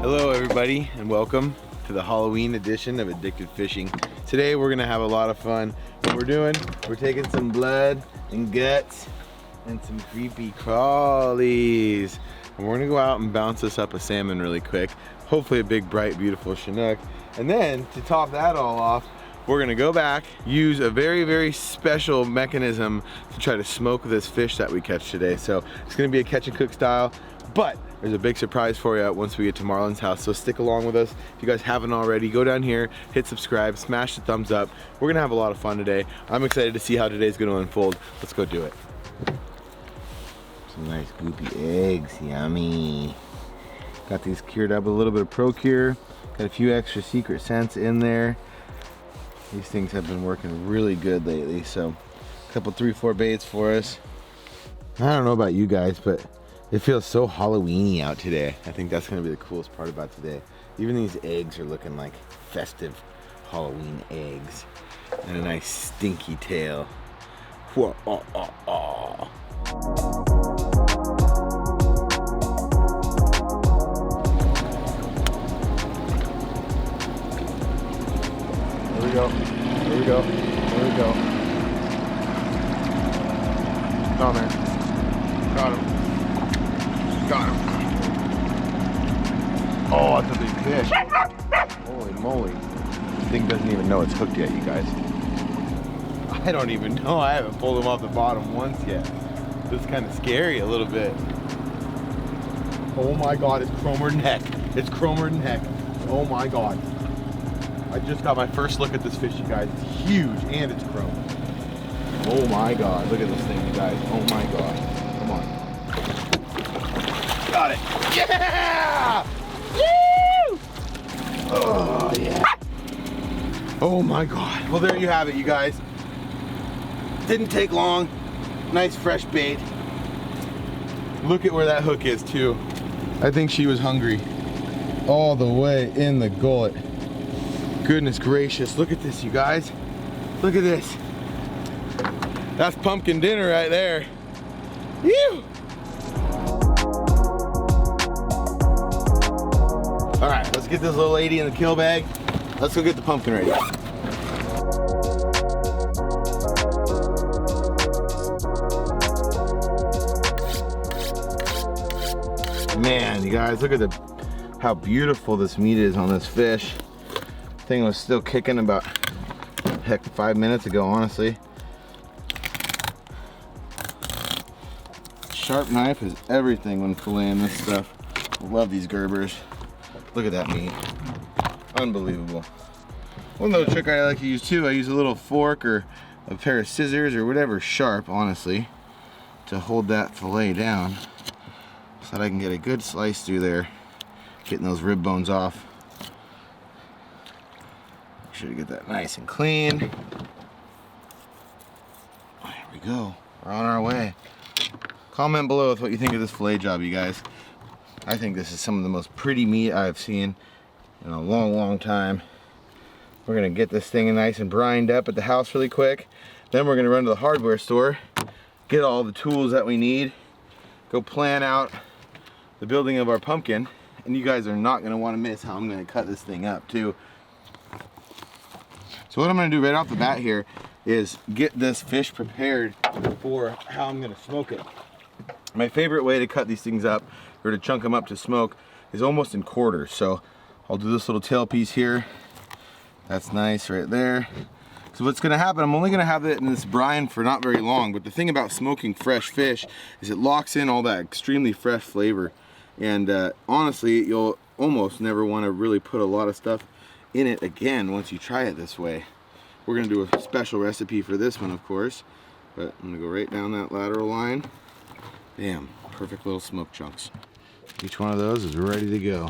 Hello everybody and welcome to the Halloween edition of Addicted Fishing. Today we're gonna have a lot of fun. What we're taking some blood and guts and some creepy crawlies. And we're gonna go out and bounce us up a salmon really quick. Hopefully a big, bright, beautiful chinook. And then to top that all off, we're gonna go back, use a very, very special mechanism to try to smoke this fish that we catch today. So it's gonna be a catch and cook style, but there's a big surprise for you once we get to Marlon's house, so stick along with us. If you guys haven't already, go down here, hit subscribe, smash the thumbs up. We're gonna have a lot of fun today. I'm excited to see how today's gonna unfold. Let's go do it. Some nice goopy eggs, yummy. Got these cured up with a little bit of Pro-Cure. Got a few extra secret scents in there. These things have been working really good lately, so a couple 3-4 baits for us. I don't know about you guys, but it feels so Halloween-y out today. I think that's gonna be the coolest part about today. Even these eggs are looking like festive Halloween eggs. And a nice stinky tail. Whoa, oh, oh, oh. Here we go, here we go, here we go. Down there, got him. Got him. Oh, that's a big fish. Holy moly. This thing doesn't even know it's hooked yet, you guys. I don't even know. I haven't pulled him off the bottom once yet. This is kind of scary a little bit. Oh my God, it's Cromer neck. It's Cromer neck. Oh my God. I just got my first look at this fish, you guys. It's huge and it's chrome. Oh my God, look at this thing, you guys. Oh my God. Come on. Got it. Yeah! Woo! Oh, yeah. Oh my God. Well, there you have it, you guys. Didn't take long. Nice fresh bait. Look at where that hook is, too. I think she was hungry. All the way in the gullet. Goodness gracious. Look at this, you guys. Look at this. That's pumpkin dinner right there. Ew! All right, let's get this little lady in the kill bag. Let's go get the pumpkin ready. Man, you guys, look at how beautiful this meat is on this fish. Thing was still kicking about, heck, 5 minutes ago, honestly. Sharp knife is everything when filleting this stuff. Love these Gerbers. Look at that meat. Unbelievable. One little trick I like to use too, I use a little fork or a pair of scissors or whatever sharp, honestly, to hold that fillet down so that I can get a good slice through there, getting those rib bones off. Make sure to get that nice and clean. There we go. We're on our way. Comment below with what you think of this fillet job, you guys. I think this is some of the most pretty meat I've seen in a long, long time. We're gonna get this thing nice and brined up at the house really quick. Then we're gonna run to the hardware store, get all the tools that we need, go plan out the building of our pumpkin, and you guys are not gonna wanna miss how I'm gonna cut this thing up too. So what I'm gonna do right off the bat here is get this fish prepared for how I'm gonna smoke it. My favorite way to cut these things up or to chunk them up to smoke is almost in quarters. So I'll do this little tail piece here. That's nice right there. So what's gonna happen, I'm only gonna have it in this brine for not very long, but the thing about smoking fresh fish is it locks in all that extremely fresh flavor. And honestly, you'll almost never wanna really put a lot of stuff in it again once you try it this way. We're gonna do a special recipe for this one, of course, but I'm gonna go right down that lateral line. Bam, perfect little smoke chunks. Each one of those is ready to go.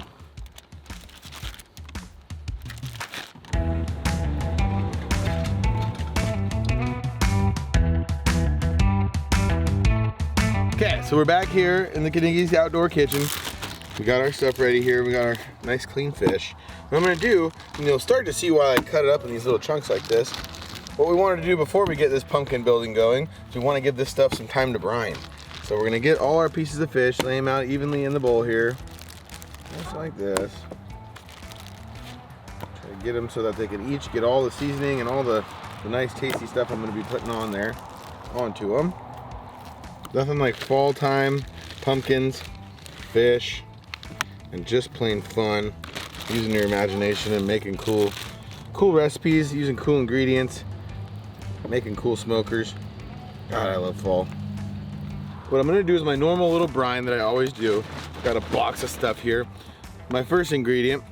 Okay, so we're back here in the Kanighi's outdoor kitchen. We got our stuff ready here. We got our nice clean fish. What I'm gonna do, and you'll start to see why I cut it up in these little chunks like this. What we wanted to do before we get this pumpkin building going is we want to give this stuff some time to brine. So we're gonna get all our pieces of fish, lay them out evenly in the bowl here. just like this. Try to get them so that they can each get all the seasoning and all the nice tasty stuff I'm going to be putting on there onto them. Nothing like fall time pumpkins, fish, and just plain fun, using your imagination and making cool recipes, using cool ingredients, making cool smokers. God, I love fall. What I'm gonna do is my normal little brine that I always do. Got a box of stuff here. My first ingredient,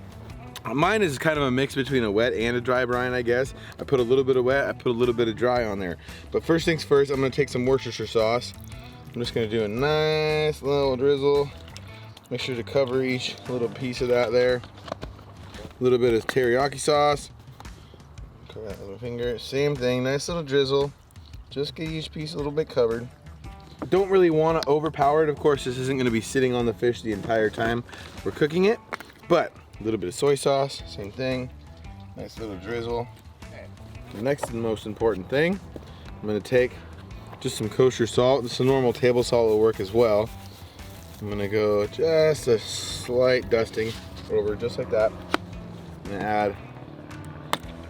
mine is kind of a mix between a wet and a dry brine, I guess. I put a little bit of wet, I put a little bit of dry on there. But first things first, I'm gonna take some Worcestershire sauce. I'm just gonna do a nice little drizzle. Make sure to cover each little piece of that there. A little bit of teriyaki sauce. Cover that with my finger. Same thing, nice little drizzle. Just get each piece a little bit covered. Don't really want to overpower it. Of course, this isn't going to be sitting on the fish the entire time we're cooking it. But a little bit of soy sauce, same thing. Nice little drizzle. The next and most important thing, I'm going to take just some kosher salt. This is a normal table salt will work as well. I'm going to go just a slight dusting over just like that. I'm going to add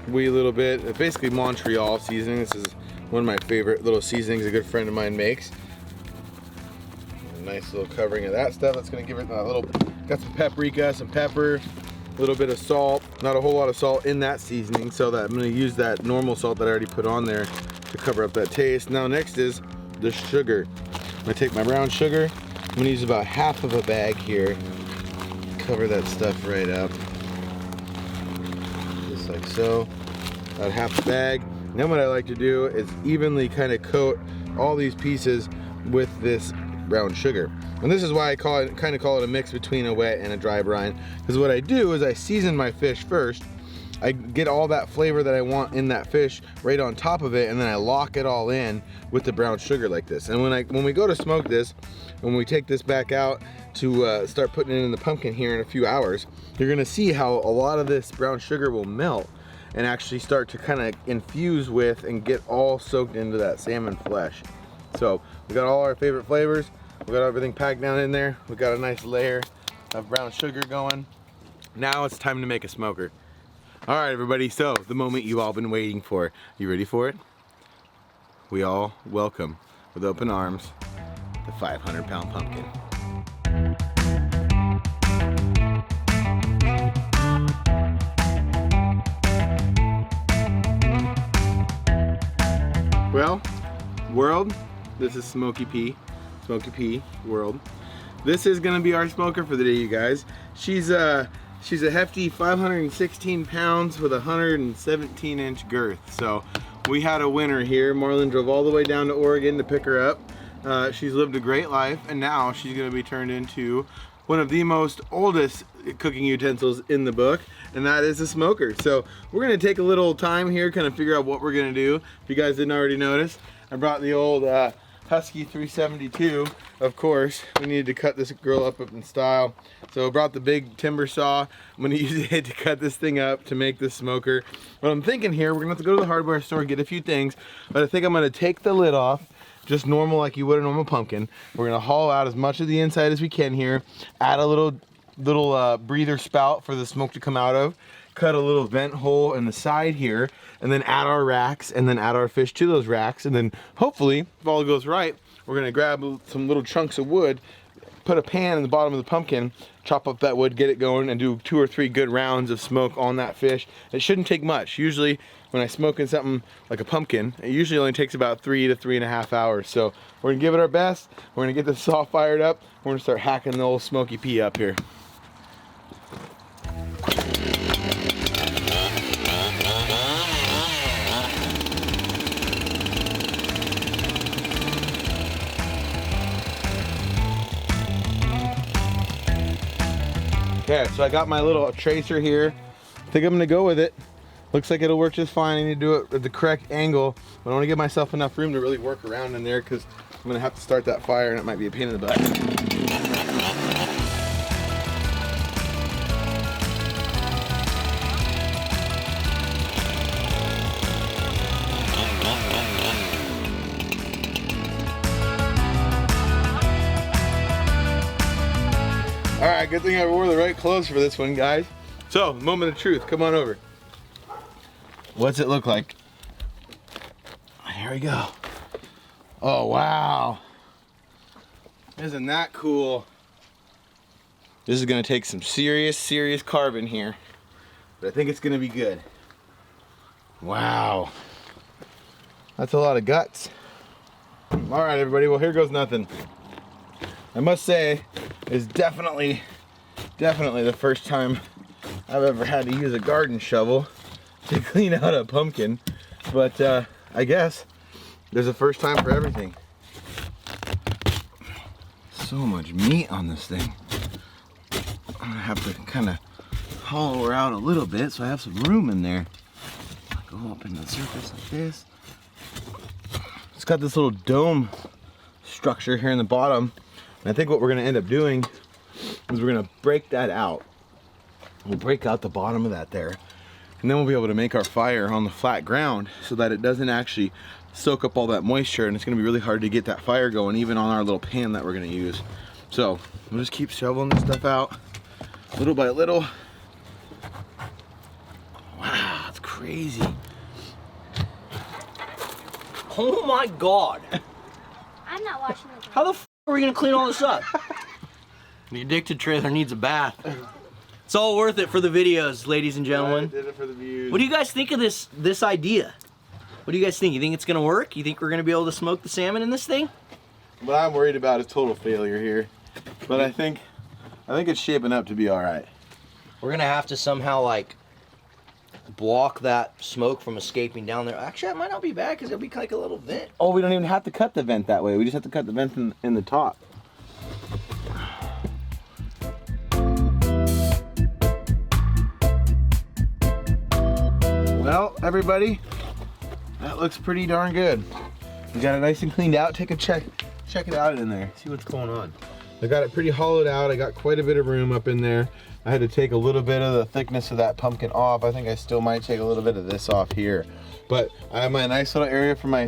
a wee little bit, basically Montreal seasoning. This is one of my favorite little seasonings a good friend of mine makes. A nice little covering of that stuff. That's going to give it a little, got some paprika, some pepper, a little bit of salt. Not a whole lot of salt in that seasoning, so that I'm going to use that normal salt that I already put on there to cover up that taste. Now next is the sugar. I'm going to take my brown sugar. I'm going to use about half of a bag here. Cover that stuff right up. Just like so. About half a bag. And then what I like to do is evenly kind of coat all these pieces with this brown sugar. And this is why I kind of call it a mix between a wet and a dry brine. Because what I do is I season my fish first. I get all that flavor that I want in that fish right on top of it, and then I lock it all in with the brown sugar like this. And when we go to smoke this, when we take this back out to start putting it in the pumpkin here in a few hours, you're gonna see how a lot of this brown sugar will melt and actually start to kind of infuse with and get all soaked into that salmon flesh. So we got all our favorite flavors. We got everything packed down in there. We got a nice layer of brown sugar going. Now it's time to make a smoker. All right, everybody, so the moment you've all been waiting for. You ready for it? We all welcome, with open arms, the 500-pound pumpkin. Well, world, this is Smokey P world. This is gonna be our smoker for the day, you guys. She's a hefty 516 pounds with a 117-inch girth. So we had a winner here. Marlon drove all the way down to Oregon to pick her up. She's lived a great life, and now she's gonna be turned into one of the most oldest cooking utensils in the book, and that is a smoker. So we're gonna take a little time here, kind of figure out what we're gonna do. If you guys didn't already notice, I brought the old Husky 372. Of course, we needed to cut this girl up in style. So I brought the big timber saw. I'm gonna use it to cut this thing up to make this smoker. What I'm thinking here, we're gonna have to go to the hardware store and get a few things, but I think I'm gonna take the lid off, just normal like you would a normal pumpkin. We're gonna haul out as much of the inside as we can here, add a little breather spout for the smoke to come out of, cut a little vent hole in the side here, and then add our racks, and then add our fish to those racks, and then hopefully, if all goes right, we're gonna grab some little chunks of wood, put a pan in the bottom of the pumpkin, chop up that wood, get it going, and do 2 or 3 good rounds of smoke on that fish. It shouldn't take much. Usually, when I smoke in something like a pumpkin, it usually only takes about 3 to 3.5 hours. So we're gonna give it our best. We're gonna get the saw fired up. We're gonna start hacking the old Smokey P up here. Okay, so I got my little tracer here. I think I'm gonna go with it. Looks like it'll work just fine. I need to do it at the correct angle. But I want to give myself enough room to really work around in there because I'm gonna have to start that fire and it might be a pain in the butt. All right, good thing I wore the right clothes for this one, guys. So, moment of truth, come on over. What's it look like? Here we go. Oh, wow. Isn't that cool? This is gonna take some serious carving here, but I think it's gonna be good. Wow. That's a lot of guts. All right, everybody, well, here goes nothing. I must say, it's definitely the first time I've ever had to use a garden shovel to clean out a pumpkin, but I guess there's a first time for everything. So much meat on this thing. I'm gonna have to kind of hollow her out a little bit so I have some room in there. Go up into the surface like this. It's got this little dome structure here in the bottom. And I think what we're gonna end up doing is we're gonna break that out. We'll break out the bottom of that there. And then we'll be able to make our fire on the flat ground so that it doesn't actually soak up all that moisture, and it's gonna be really hard to get that fire going even on our little pan that we're gonna use. So we'll just keep shoveling this stuff out little by little. Wow, that's crazy. Oh my God. I'm not watching it. How the f are we gonna clean all this up? The addicted trailer needs a bath. It's all worth it for the videos, ladies and gentlemen. I did it for the views. What do you guys think of this idea? What do you guys think? You think it's gonna work? You think we're gonna be able to smoke the salmon in this thing? What I'm worried about is total failure here, but I think it's shaping up to be all right. We're gonna have to somehow like block that smoke from escaping down there. Actually, that might not be bad because it'll be like a little vent. Oh, we don't even have to cut the vent that way. We just have to cut the vent in the top. Well, everybody, that looks pretty darn good. We got it nice and cleaned out. Take a check it out in there. See what's going on. I got it pretty hollowed out. I got quite a bit of room up in there. I had to take a little bit of the thickness of that pumpkin off. I think I still might take a little bit of this off here. But I have my nice little area for my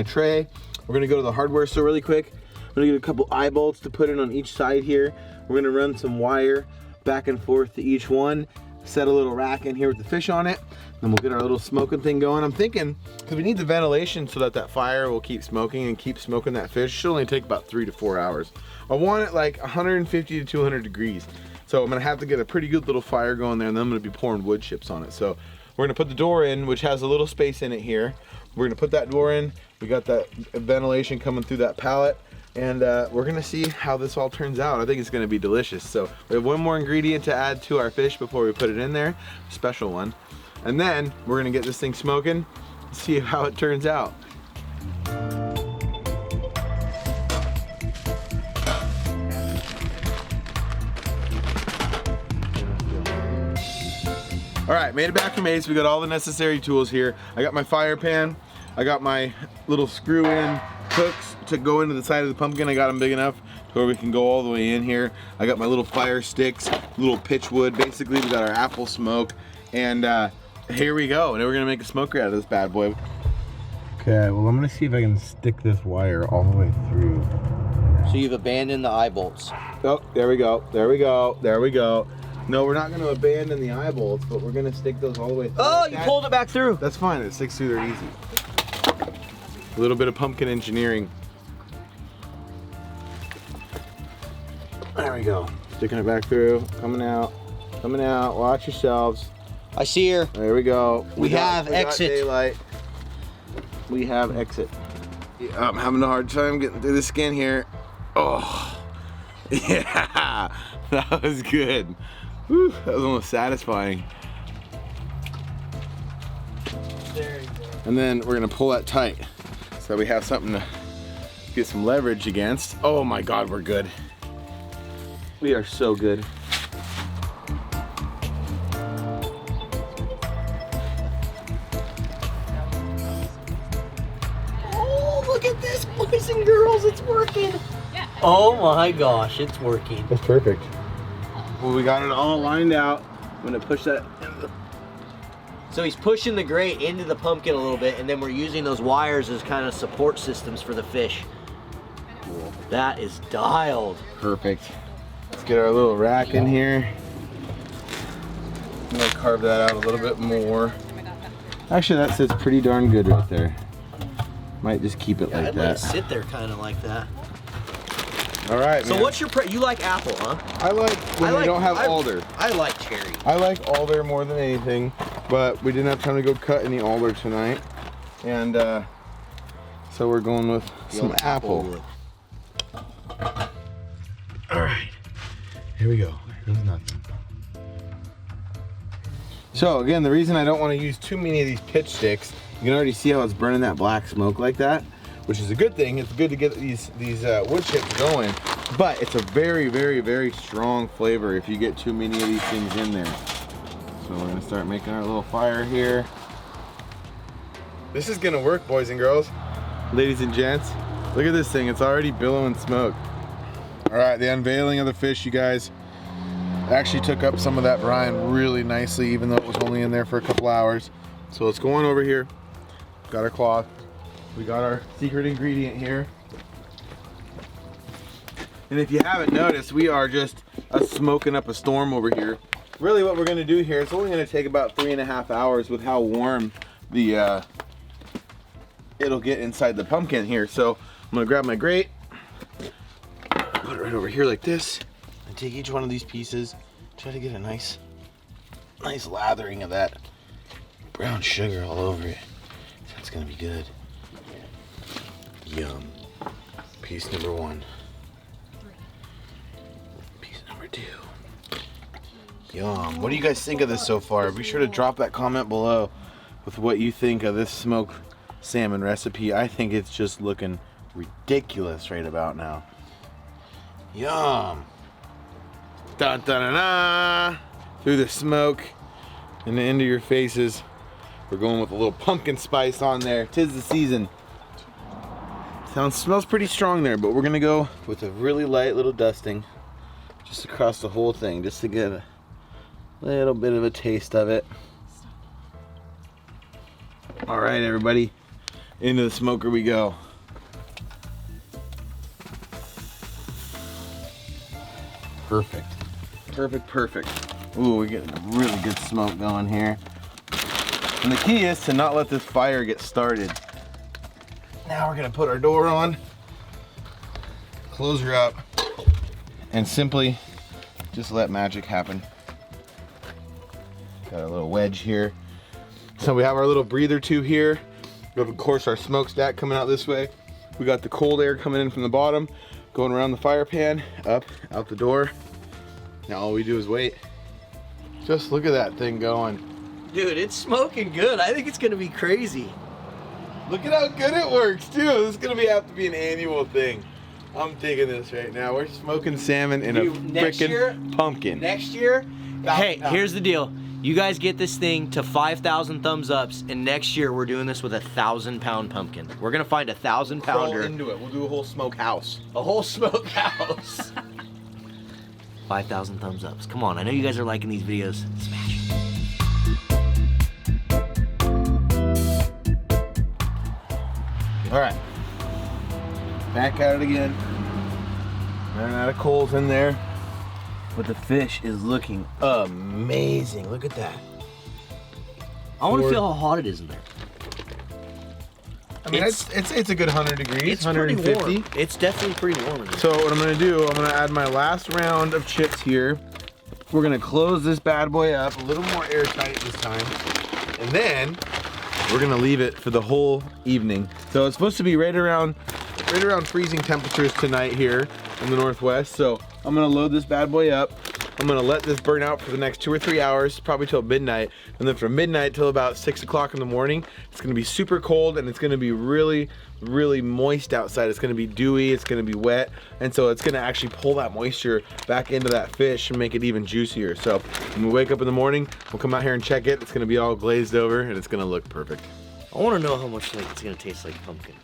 tray. We're gonna go to the hardware store really quick. I'm gonna get a couple eye bolts to put in on each side here. We're gonna run some wire back and forth to each one. Set a little rack in here with the fish on it. Then we'll get our little smoking thing going. I'm thinking, because we need the ventilation so that that fire will keep smoking and keep smoking that fish. It should only take about 3 to 4 hours. I want it like 150 to 200 degrees. So I'm gonna have to get a pretty good little fire going there, and then I'm gonna be pouring wood chips on it. So we're gonna put the door in, which has a little space in it here. We're gonna put that door in. We got that ventilation coming through that pallet. And we're gonna see how this all turns out. I think it's gonna be delicious. So we have one more ingredient to add to our fish before we put it in there, a special one. And then we're gonna get this thing smoking, see how it turns out. All right, made it back from Ace. We got all the necessary tools here. I got my fire pan. I got my little screw-in hooks to go into the side of the pumpkin. I got them big enough to where we can go all the way in here. I got my little fire sticks, little pitch wood. Basically, we got our apple smoke, and here we go. Now we're gonna make a smoker out of this bad boy. Okay, well, I'm gonna see if I can stick this wire all the way through. So you've abandoned the eye bolts. Oh, there we go, there we go, there we go. No, we're not gonna abandon the eye bolts, but we're gonna stick those all the way through. Oh, you pulled it back through. That's fine, it sticks through there easy. A little bit of pumpkin engineering. There we go. Sticking it back through, coming out, watch yourselves. I see her. There we go. We have exit. Daylight. We have exit. Yeah, I'm having a hard time getting through the skin here. Oh, yeah, that was good. Whew, that was almost satisfying. There you go. And then we're gonna pull that tight so we have something to get some leverage against. Oh my God, we're good. We are so good. Oh, look at this, boys and girls, it's working. Yeah. Oh my gosh, it's working. That's perfect. Well, we got it all lined out. I'm gonna push that. So he's pushing the grate into the pumpkin a little bit, and then we're using those wires as kind of support systems for the fish. Cool. That is dialed. Perfect. get our little rack in here. I'm gonna carve that out a little bit more. Actually, that sits pretty darn good right there. Might just keep it like I'd that. let it sit there kind of like that. All right, So man. what's your you like apple, huh? I like when they don't have alder. I like cherry. I like alder more than anything, but we didn't have time to go cut any alder tonight. And so we're going with some apple. All right, here we go. Here's nothing. So again, the reason I don't want to use too many of these pitch sticks, you can already see how it's burning that black smoke like that, which is a good thing. It's good to get these wood chips going, but it's a very, very, very strong flavor if you get too many of these things in there. So we're gonna start making our little fire here. This is gonna work, boys and girls, ladies and gents. Look at this thing, it's already billowing smoke. All right, the unveiling of the fish, you guys. Actually took up some of that brine really nicely, even though it was only in there for a couple hours. So let's go on over here. Got our cloth. We got our secret ingredient here. And if you haven't noticed, we are just smoking up a storm over here. Really what we're gonna do here, it's only gonna take about 3.5 hours with how warm the it'll get inside the pumpkin here. So I'm gonna grab my grate, put it right over here like this, and take each one of these pieces, try to get a nice lathering of that brown sugar all over it. That's gonna be good. Yum. Piece number 1. Piece number 2. Yum. What do you guys think of this so far? Be sure to drop that comment below with what you think of this smoked salmon recipe. I think it's just looking ridiculous right about now. Yum. Dun dun dun dun. Through the smoke and into your faces. We're going with a little pumpkin spice on there. 'Tis the season. Smells pretty strong there, but we're gonna go with a really light little dusting just across the whole thing, just to get a little bit of a taste of it. All right, everybody, into the smoker we go. Perfect, perfect, perfect. Ooh, we get really good smoke going here. And the key is to not let this fire get started. Now we're gonna put our door on, close her up, and simply just let magic happen. Got a little wedge here. So we have our little breather tube here. We have, of course, our smokestack coming out this way. We got the cold air coming in from the bottom, going around the fire pan, up, out the door. Now all we do is wait. Just look at that thing going. Dude, it's smoking good. I think it's gonna be crazy. Look at how good it works too. This is gonna have to be an annual thing. I'm digging this right now. We're smoking salmon in a frickin' pumpkin. Next year, hey, here's the deal. You guys get this thing to 5,000 thumbs ups, and next year we're doing this with a 1,000-pound pumpkin. We're gonna find a 1,000-pounder. Crawl into it. We'll do a whole smoke house. A whole smoke house. 5,000 thumbs ups. Come on, I know you guys are liking these videos. Smash it. All right, back at it again. Running out of coals in there, but the fish is looking amazing. Look at that. I want to feel how hot it is in there. I mean, it's a good 100 degrees, It's 150. pretty warm. It's definitely pretty warm in there. So what I'm gonna do, I'm gonna add my last round of chips here. We're gonna close this bad boy up, a little more airtight this time, and then we're gonna leave it for the whole evening. So it's supposed to be right around freezing temperatures tonight here in the Northwest. So I'm gonna load this bad boy up. I'm gonna let this burn out for the next 2 or 3 hours, probably till midnight. And then from midnight till about 6 o'clock in the morning, it's gonna be super cold and it's gonna be really, really moist outside. It's gonna be dewy, it's gonna be wet. And so it's gonna actually pull that moisture back into that fish and make it even juicier. So when we wake up in the morning, we'll come out here and check it. It's gonna be all glazed over and it's gonna look perfect. I want to know how much like it's gonna taste like pumpkin.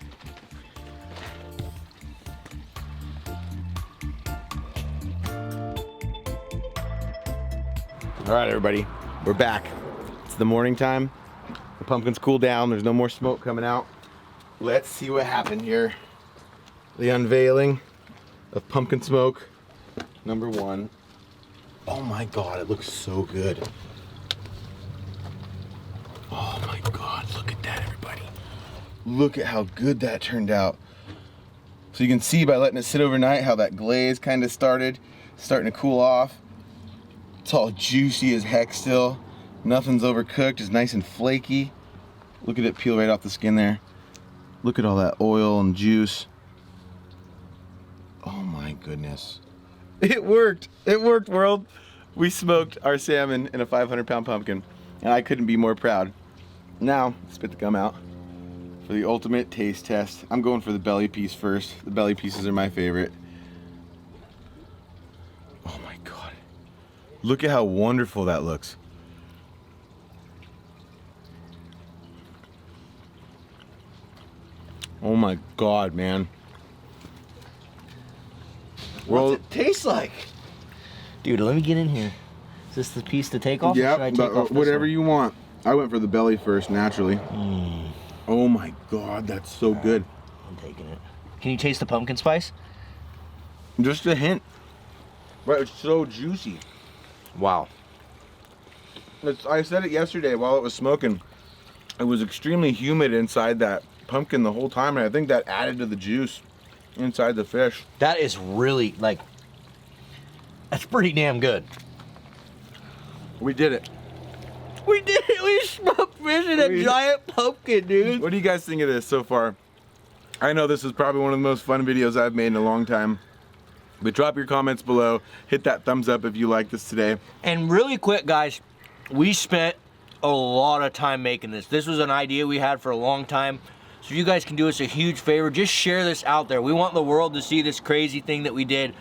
All right, everybody, we're back. It's the morning time. The pumpkin's cooled down. There's no more smoke coming out. Let's see what happened here. The unveiling of pumpkin smoke number 1. Oh my God, it looks so good. Oh my God, look at that, everybody. Look at how good that turned out. So you can see by letting it sit overnight how that glaze kind of starting to cool off. It's all juicy as heck still. Nothing's overcooked, it's nice and flaky. Look at it peel right off the skin there. Look at all that oil and juice. Oh my goodness. It worked. It worked, world. We smoked our salmon in a 500-pound pumpkin, and I couldn't be more proud. Now, spit the gum out for the ultimate taste test. I'm going for the belly piece first. The belly pieces are my favorite. Oh my God. Look at how wonderful that looks. Oh my God, man. What's it taste like? Dude, let me get in here. Is this the piece to take off? Yeah, or should I take off this whatever one? you want. I went for the belly first, naturally. Oh my God, that's so good. I'm taking it. Can you taste the pumpkin spice? Just a hint. But it's so juicy. Wow. I said it yesterday while it was smoking. It was extremely humid inside that pumpkin the whole time, and I think that added to the juice inside the fish. That is really, like, that's pretty damn good. We did it. We did it. We smoked fish in a giant pumpkin, dude. What do you guys think of this so far? I know this is probably one of the most fun videos I've made in a long time. But drop your comments below. Hit that thumbs up if you like this today. And really quick, guys, we spent a lot of time making this. This was an idea we had for a long time. So if you guys can do us a huge favor, just share this out there. We want the world to see this crazy thing that we did,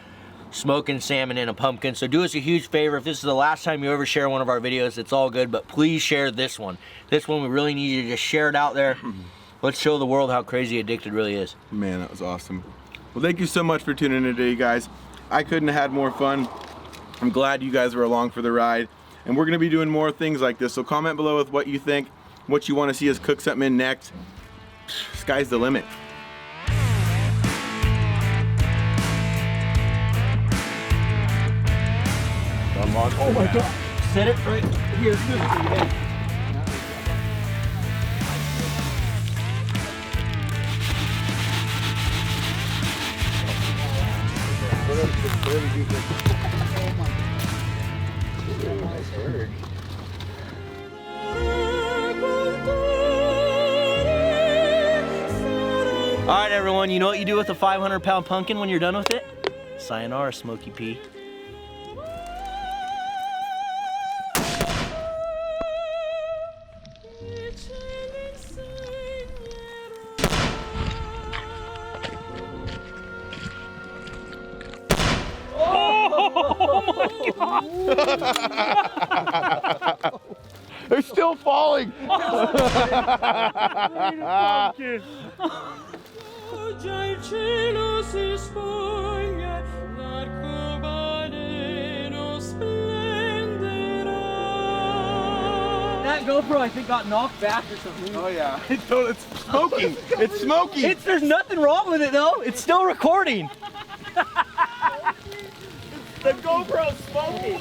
smoking salmon in a pumpkin. So do us a huge favor. If this is the last time you ever share one of our videos, it's all good, but please share this one. This one, we really need you to just share it out there. Let's show the world how crazy Addicted really is. Man, that was awesome. Well, thank you so much for tuning in today, guys. I couldn't have had more fun. I'm glad you guys were along for the ride. And we're gonna be doing more things like this. So comment below with what you think, what you wanna see us cook something in next. Sky's the limit. Come on. Oh my God. Set it right here. All right, everyone, you know what you do with a 500-pound pumpkin when you're done with it? Sayonara, Smokey P. They're still falling. That GoPro, I think, got knocked back or something. Oh yeah, it's smoking. It's smoking. There's nothing wrong with it though. It's still recording. The GoPro's smoking.